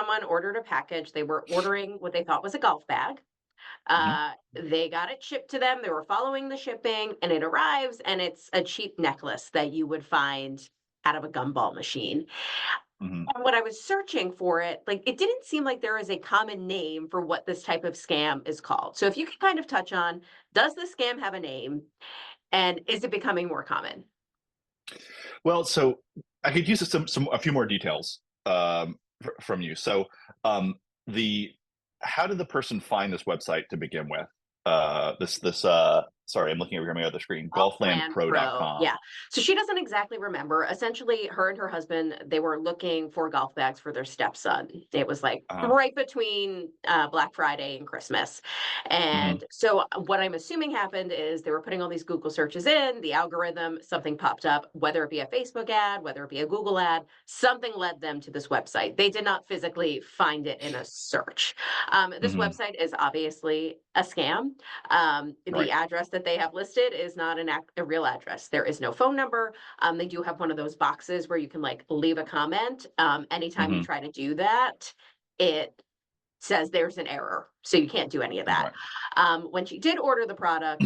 someone ordered a package. They were ordering what they thought was a golf bag. Mhm. They got it shipped to them. They were following the shipping, and it arrives, and it's a cheap necklace that you would find out of a gumball machine. Mhm. And when I was searching for it, like it didn't seem like there is a common name for what this type of scam is called. So if you could kind of touch on, does the scam have a name, and is it becoming more common? Well, so I could use some a few more details from you. So, the how did the person find this website to begin with? Sorry, I'm looking over here on my other screen. Golfland Pro, Golflandpro.com. yeah. So she doesn't exactly remember. Essentially, her and her husband, they were looking for golf bags for their stepson. It was like Uh-huh. right between Black Friday and Christmas. Mhm. And so what I'm assuming happened is they were putting all these Google searches in, the algorithm, something popped up, whether it be a Facebook ad, whether it be a Google ad, something led them to this website. They did not physically find it in a search. This Mhm. website is obviously a scam. The Right. address that they have listed is not a real address. There is no phone number. They do have one of those boxes where you can like leave a comment. Anytime you Mhm. try to do that, it says there's an error. So you can't do any of that. Right. When she did order the product,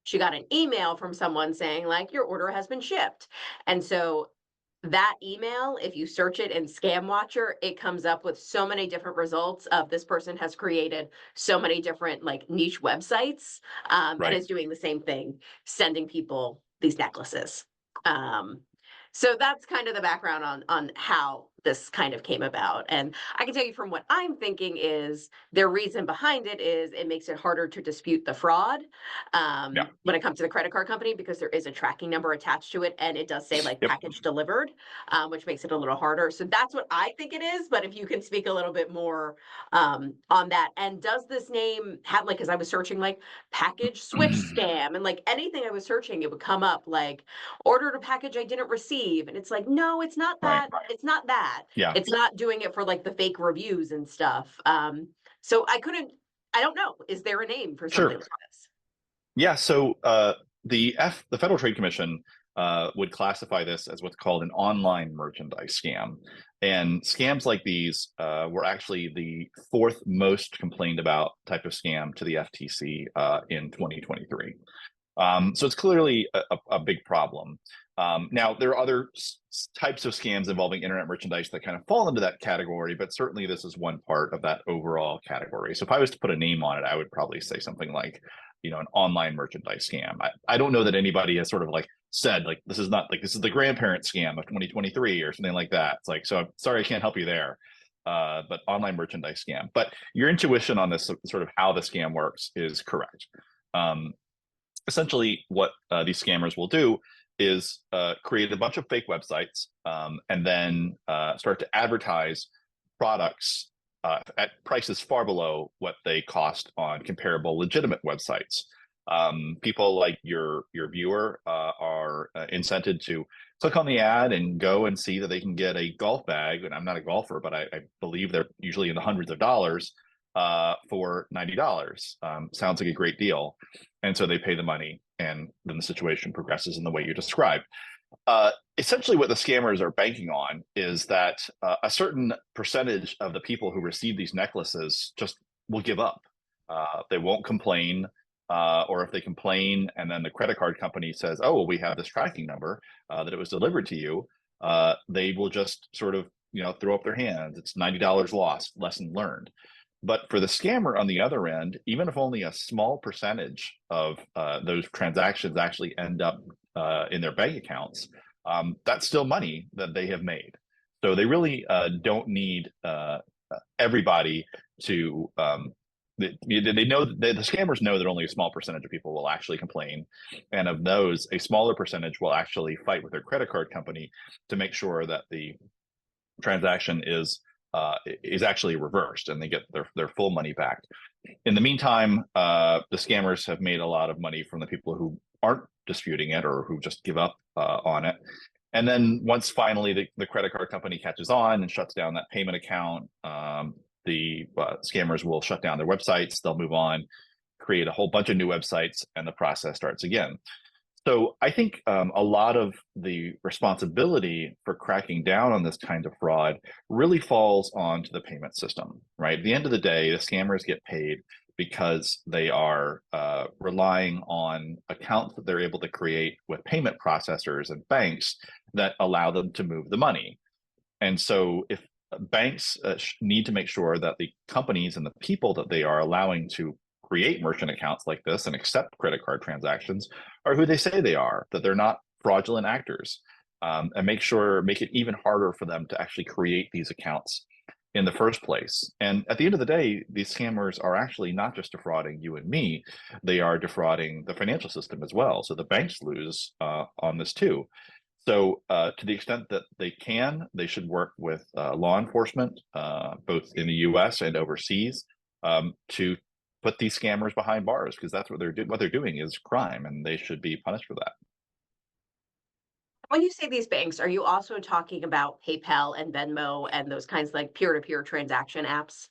she got an email from someone saying like your order has been shipped. And so that email, if you search it in Scam Watcher, it comes up with so many different results of this person has created so many different like niche websites, and Right. is doing the same thing, sending people these necklaces. Um, so that's kind of the background on how this kind of came about. And I can tell you from what I'm thinking is their reason behind it is it makes it harder to dispute the fraud, Yeah. when it comes to the credit card company because there is a tracking number attached to it and it does say like Yep. package delivered, which makes it a little harder. So that's what I think it is. But if you can speak a little bit more on that, and does this name have like, because I was searching like package switch scam and like anything I was searching, it would come up like ordered a package I didn't receive, and it's like no, it's not Right. that. It's not that. Yeah. It's not doing it for like the fake reviews and stuff. So I couldn't. I don't know. Is there a name for something Sure. like this? Yeah, so the Federal Trade Commission would classify this as what's called an online merchandise scam, and scams like these were actually the fourth most complained about type of scam to the FTC in 2023. So it's clearly a big problem. Now, there are other types of scams involving internet merchandise that kind of fall into that category, but certainly this is one part of that overall category. So if I was to put a name on it, I would probably say something like, an online merchandise scam. I don't know that anybody has sort of like said like this is not like this is the grandparent scam of 2023 or something like that. It's like, so I'm sorry, I can't help you there. But online merchandise scam. But your intuition on this sort of how the scam works is correct. Um, Essentially what these scammers will do is create a bunch of fake websites and then start to advertise products at prices far below what they cost on comparable legitimate websites. People like your viewer are incented to click on the ad and go and see that they can get a golf bag. And I'm not a golfer, but I believe they're usually in the hundreds of dollars for $90. Sounds like a great deal. And so they pay the money, and then the situation progresses in the way you described. Essentially, what the scammers are banking on is that a certain percentage of the people who receive these necklaces just will give up. They won't complain, or if they complain, and then the credit card company says, "Oh, well, we have this tracking number that it was delivered to you," they will just sort of throw up their hands. It's $90 lost, lesson learned. But for the scammer on the other end, even if only a small percentage of those transactions actually end up in their bank accounts, that's still money that they have made. So they really don't need everybody to. They know the scammers know that only a small percentage of people will actually complain, and of those, a smaller percentage will actually fight with their credit card company to make sure that the transaction is actually reversed and they get their full money back. In the meantime, the scammers have made a lot of money from the people who aren't disputing it or who just give up on it. And then once finally the credit card company catches on and shuts down that payment account, the scammers will shut down their websites. They'll move on, create a whole bunch of new websites, and the process starts again. So I think a lot of the responsibility for cracking down on this kind of fraud really falls onto the payment system, right? At the end of the day, the scammers get paid because they are relying on accounts that they're able to create with payment processors and banks that allow them to move the money. And so if banks need to make sure that the companies and the people that they are allowing to create merchant accounts like this and accept credit card transactions are who they say they are, that they're not fraudulent actors, and make it even harder for them to actually create these accounts in the first place. And at the end of the day, these scammers are actually not just defrauding you and me, they are defrauding the financial system as well. So the banks lose on this too. So, to the extent that they can, they should work with law enforcement, both in the U.S. and overseas, to put these scammers behind bars because that's what they're doing is crime, and they should be punished for that. When you say these banks, are you also talking about PayPal and Venmo and those kinds like peer-to-peer transaction apps?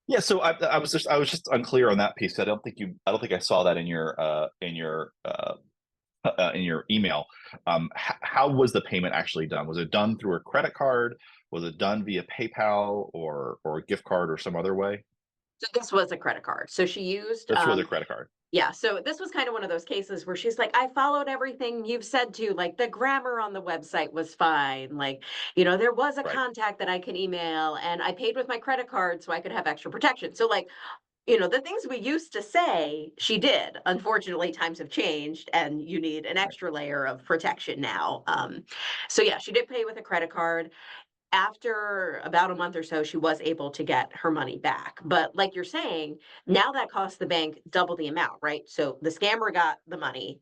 Yeah, so I was just unclear on that piece. I don't think I saw that in your email. How was the payment actually done? Was it done through a credit card? Was it done via PayPal or a gift card or some other way? So this was a credit card. So she used, This was a credit card. yeah, so this was kind of one of those cases where she's like, I followed everything you've said to, like the grammar on the website was fine. Like, there was a Right. contact that I can email and I paid with my credit card so I could have extra protection. So like, the things we used to say, she did. Unfortunately, times have changed and you need an Right. extra layer of protection now. So yeah, she did pay with a credit card. After about a month or so, she was able to get her money back. But like you're saying, now that costs the bank double the amount, right? So the scammer got the money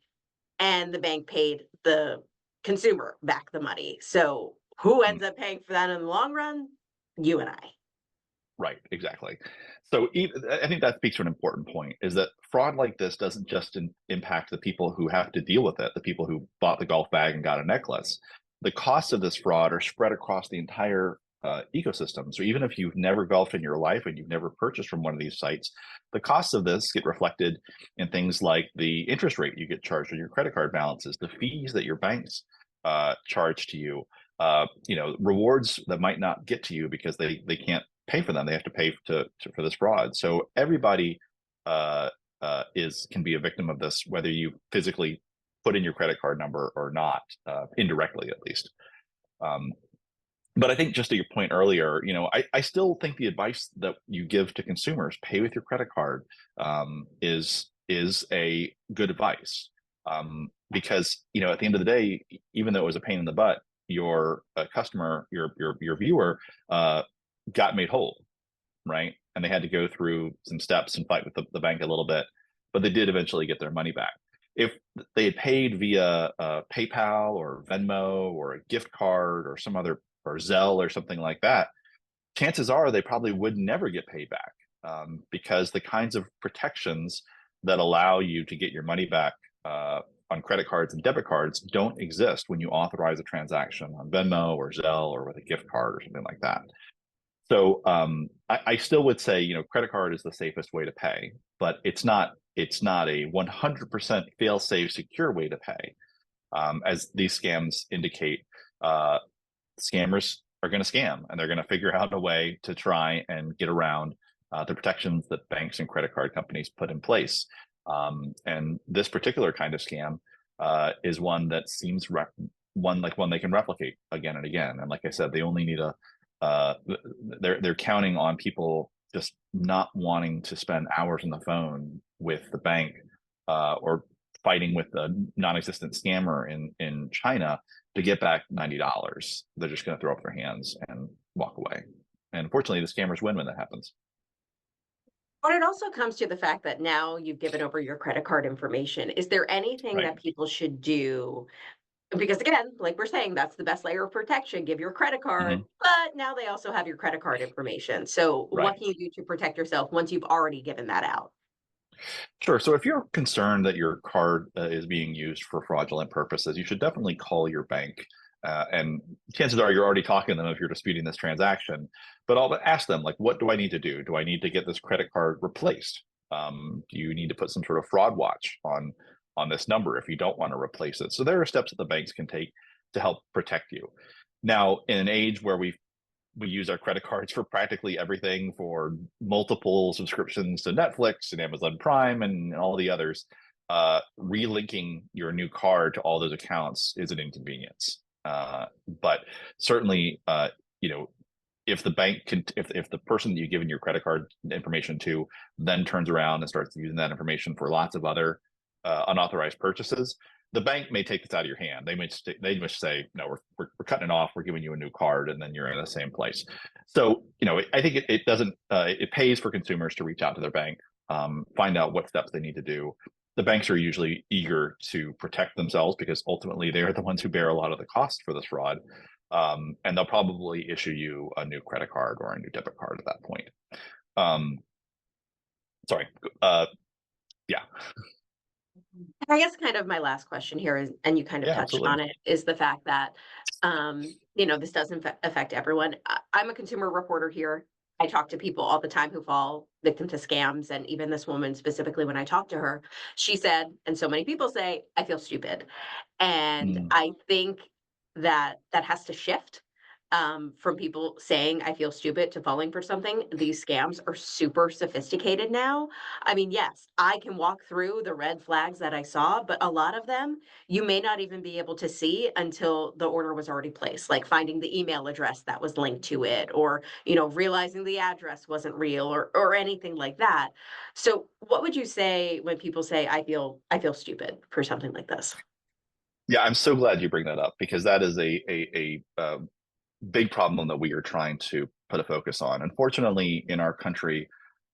and the bank paid the consumer back the money. So who Mm. ends up paying for that in the long run? You and I. Right, exactly. So I think that speaks to an important point is that fraud like this doesn't just impact the people who have to deal with it, the people who bought the golf bag and got a necklace. The costs of this fraud are spread across the entire ecosystem. So even if you've never golfed in your life and you've never purchased from one of these sites, the costs of this get reflected in things like the interest rate you get charged on your credit card balances, the fees that your banks charge to you, rewards that might not get to you because they can't pay for them. They have to pay for this fraud. So everybody is can be a victim of this, whether you physically put in your credit card number or not, indirectly at least. Um, but I think just to your point earlier, I still think the advice that you give to consumers, pay with your credit card, is a good advice. Because at the end of the day, even though it was a pain in the butt, your customer, your viewer, got made whole, right? And they had to go through some steps and fight with the bank a little bit, but they did eventually get their money back. If they had paid via PayPal or Venmo or a gift card or some other or Zelle or something like that, chances are they probably would never get paid back, because the kinds of protections that allow you to get your money back on credit cards and debit cards don't exist when you authorize a transaction on Venmo or Zelle or with a gift card or something like that. So I still would say, credit card is the safest way to pay, but it's not a 100% fail-safe secure way to pay. As these scams indicate, scammers are going to scam and they're going to figure out a way to try and get around the protections that banks and credit card companies put in place. And this particular kind of scam is one that seems one they can replicate again and again. And like I said, they only need they're counting on people just not wanting to spend hours on the phone with the bank, or fighting with a non-existent scammer in China to get back $90. They're just going to throw up their hands and walk away. And unfortunately, the scammers win when that happens. But it also comes to the fact that now you've given over your credit card information. Is there anything Right. that people should do? Because again, like we're saying, that's the best layer of protection. Give your credit card, Hmm. but now they also have your credit card information. So Right. what can you do to protect yourself once you've already given that out? Sure. So if you're concerned that your card is being used for fraudulent purposes, you should definitely call your bank. And chances are you're already talking to them if you're disputing this transaction. But I'll ask them, like, what do I need to do? Do I need to get this credit card replaced? Do you need to put some sort of fraud watch on this number if you don't want to replace it. So there are steps that the banks can take to help protect you. Now, in an age where we use our credit cards for practically everything, for multiple subscriptions to Netflix and Amazon Prime and all the others, relinking your new card to all those accounts is an inconvenience. But certainly, if the bank can, if the person that you've given your credit card information to then turns around and starts using that information for lots of other unauthorized purchases, the bank may take this out of your hand. They may say, no, we're cutting it off. We're giving you a new card, and then you're in the same place. So, I think it doesn't. It pays for consumers to reach out to their bank, find out what steps they need to do. The banks are usually eager to protect themselves because ultimately they are the ones who bear a lot of the cost for this fraud. And they'll probably issue you a new credit card or a new debit card at that point. Sorry. Yeah. I guess kind of my last question here is, and you kind of Yeah, touched absolutely. on it, is the fact that, this doesn't affect everyone. I'm a consumer reporter here. I talk to people all the time who fall victim to scams. And even this woman specifically, when I talked to her, she said, and so many people say, I feel stupid. And Mm. I think that that has to shift, from people saying I feel stupid to falling for something. These scams are super sophisticated now. I mean, yes, I can walk through the red flags that I saw, but a lot of them you may not even be able to see until the order was already placed, like finding the email address that was linked to it, or realizing the address wasn't real, or anything like that. So what would you say when people say I feel stupid for something like this? Yeah, I'm so glad you bring that up because that is a big problem that we are trying to put a focus on. Unfortunately, in our country,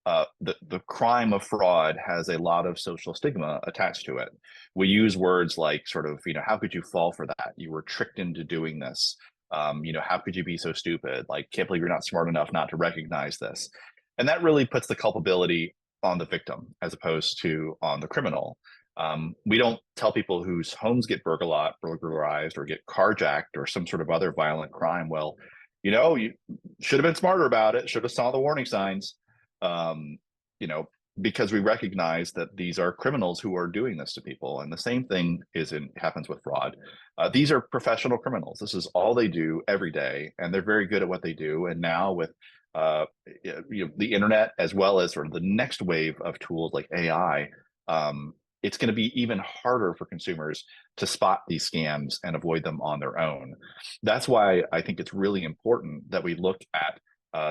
the crime of fraud has a lot of social stigma attached to it. We use words like sort of, how could you fall for that? You were tricked into doing this. How could you be so stupid? Like, can't believe you're not smart enough not to recognize this. And that really puts the culpability on the victim as opposed to on the criminal. We don't tell people whose homes get burglarized or get carjacked or some sort of other violent crime. Well, you should have been smarter about it. Should have saw the warning signs. Um, you know, because we recognize that these are criminals who are doing this to people, and the same thing happens with fraud. These are professional criminals. This is all they do every day, and they're very good at what they do. And now with the internet, as well as sort of the next wave of tools like AI, it's going to be even harder for consumers to spot these scams and avoid them on their own. That's why I think it's really important that we look at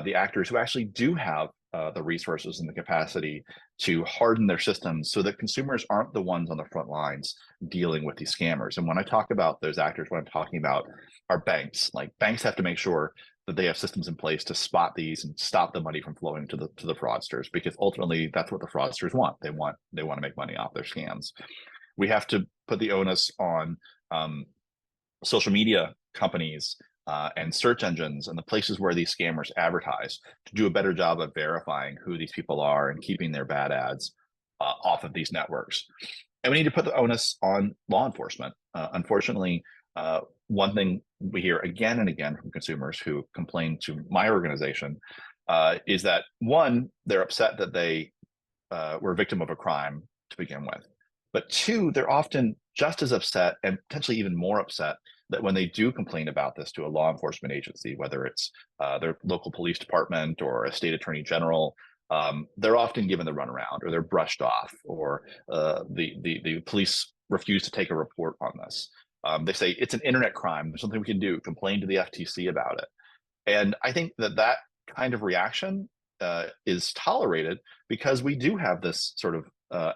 the actors who actually do have the resources and the capacity to harden their systems so that consumers aren't the ones on the front lines dealing with these scammers. And when I talk about those actors, what I'm talking about are banks. Like, banks have to make sure that they have systems in place to spot these and stop the money from flowing to the fraudsters, because ultimately that's what the fraudsters want. They want to make money off their scams. We have to put the onus on social media companies and search engines and the places where these scammers advertise to do a better job of verifying who these people are and keeping their bad ads off of these networks. And we need to put the onus on law enforcement. Unfortunately, one thing we hear again and again from consumers who complain to my organization is that, one, they're upset that they were a victim of a crime to begin with. But two, they're often just as upset and potentially even more upset that when they do complain about this to a law enforcement agency, whether it's their local police department or a state attorney general, they're often given the runaround, or they're brushed off, or the police refuse to take a report on this. They say it's an internet crime. There's something we can do. Complain to the FTC about it. And I think that kind of reaction is tolerated because we do have this sort of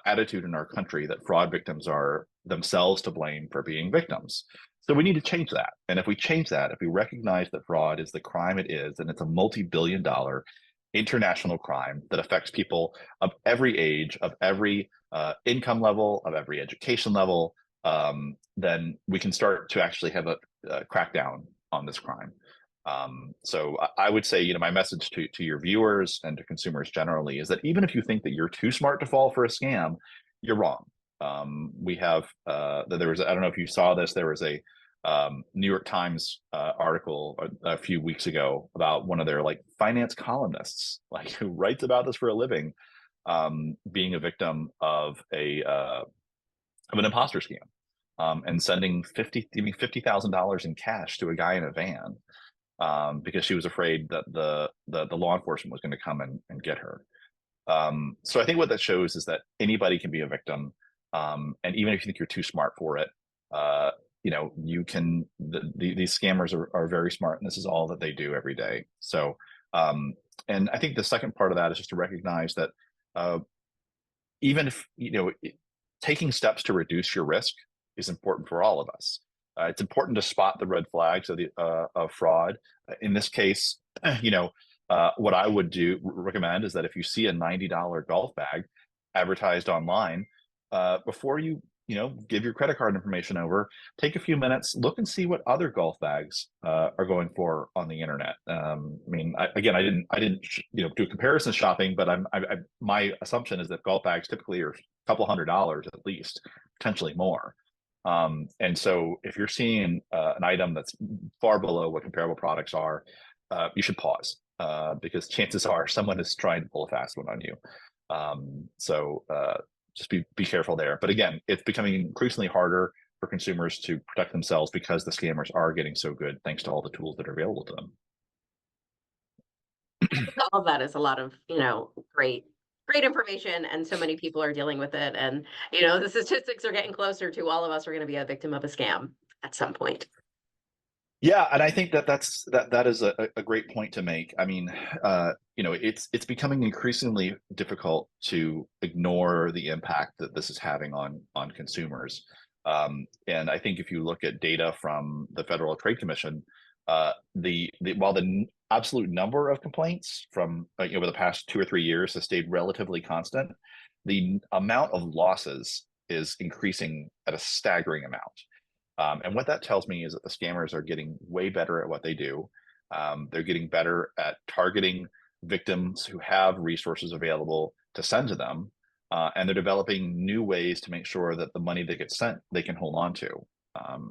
attitude in our country that fraud victims are themselves to blame for being victims. So we need to change that. And if we change that, if we recognize that fraud is the crime it is, and it's a multi-billion-dollar international crime that affects people of every age, of every income level, of every education level, then we can start to actually have a crackdown on this crime. So I would say, my message to your viewers and to consumers generally is that even if you think that you're too smart to fall for a scam, you're wrong. We have I don't know if you saw this, there was a New York Times article a few weeks ago about one of their finance columnists, who writes about this for a living, being a victim of a of an imposter scam, and sending $50,000 in cash to a guy in a van, because she was afraid that the law enforcement was going to come and get her. So I think what that shows is that anybody can be a victim, and even if you think you're too smart for it, you can. These scammers are very smart, and this is all that they do every day. So, and I think the second part of that is just to recognize that uh, even if taking steps to reduce your risk is important for all of us. It's important to spot the red flags of fraud. In this case, what I would recommend is that if you see a $90 golf bag advertised online, before you give your credit card information over, take a few minutes, look and see what other golf bags are going for on the internet. I mean, I didn't do comparison shopping, but my assumption is that golf bags typically are a couple $100 at least, potentially more. And so if you're seeing an item that's far below what comparable products are, you should pause, because chances are someone is trying to pull a fast one on you. So just be careful there. But again, it's becoming increasingly harder for consumers to protect themselves because the scammers are getting so good thanks to all the tools that are available to them. All of that is a lot of, great information, and so many people are dealing with it. And, the statistics are getting closer to all of us are going to be a victim of a scam at some point. Yeah, and I think that is a great point to make. I mean, it's becoming increasingly difficult to ignore the impact that this is having on consumers. And I think if you look at data from the Federal Trade Commission, while the absolute number of complaints from over the past 2 or 3 years has stayed relatively constant, the amount of losses is increasing at a staggering amount. And what that tells me is that the scammers are getting way better at what they do. They're getting better at targeting victims who have resources available to send to them. And they're developing new ways to make sure that the money that gets sent, they can hold on to.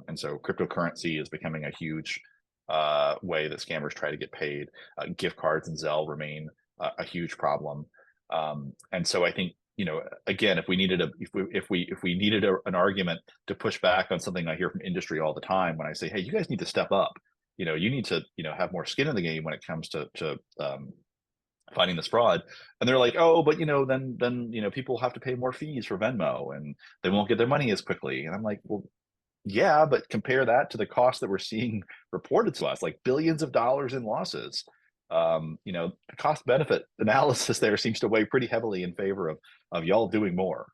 And so cryptocurrency is becoming a huge way that scammers try to get paid. Gift cards and Zelle remain a huge problem. And so I think, again, if we needed an argument to push back on something I hear from industry all the time, when I say, hey, you guys need to step up, you need to, have more skin in the game when it comes to finding this fraud. And they're like, oh, but then people have to pay more fees for Venmo and they won't get their money as quickly. And I'm like, well, yeah, but compare that to the cost that we're seeing reported to us, like billions of dollars in losses. The cost benefit analysis there seems to weigh pretty heavily in favor of y'all doing more.